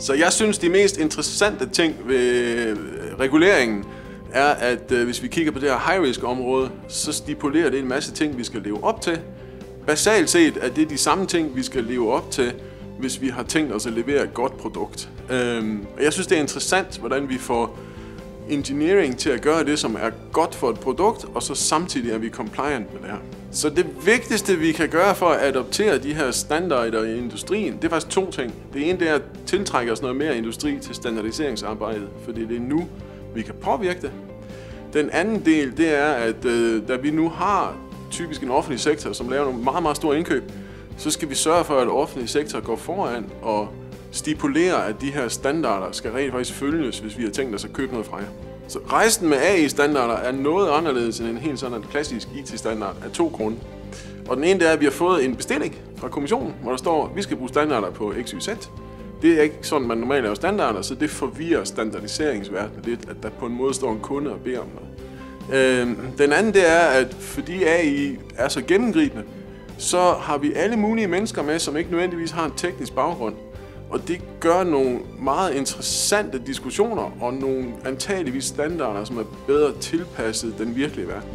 Så jeg synes, de mest interessante ting ved reguleringen er, at hvis vi kigger på det her high-risk-område, så stipulerer det en masse ting, vi skal leve op til. Basalt set er det de samme ting, vi skal leve op til, hvis vi har tænkt os at levere et godt produkt. Og jeg synes, det er interessant, hvordan vi får engineering til at gøre det, som er godt for et produkt, og så samtidig er vi compliant med det her. Så det vigtigste, vi kan gøre for at adoptere de her standarder i industrien, det er faktisk to ting. Det ene det er at tiltrække os noget mere industri til standardiseringsarbejdet, fordi det er nu, vi kan påvirke det. Den anden del, det er, at da vi nu har typisk en offentlig sektor, som laver nogle meget, meget store indkøb, så skal vi sørge for, at offentlig sektor går foran og stipulerer, at de her standarder skal rent faktisk følges, hvis vi har tænkt os at købe noget fra jer. Så rejsen med AI-standarder er noget anderledes end en helt sådan klassisk IT-standard af 2 grunde. Og den ene det er, at vi har fået en bestilling fra kommissionen, hvor der står, at vi skal bruge standarder på XYZ. Det er ikke sådan, man normalt laver standarder, så det forvirrer standardiseringsverdenen lidt, at der på en måde står en kunde og beder om noget. Den anden det er, at fordi AI er så gennemgribende, så har vi alle mulige mennesker med, som ikke nødvendigvis har en teknisk baggrund. Og det gør nogle meget interessante diskussioner og nogle antageligvis standarder, som er bedre tilpasset den virkelige verden.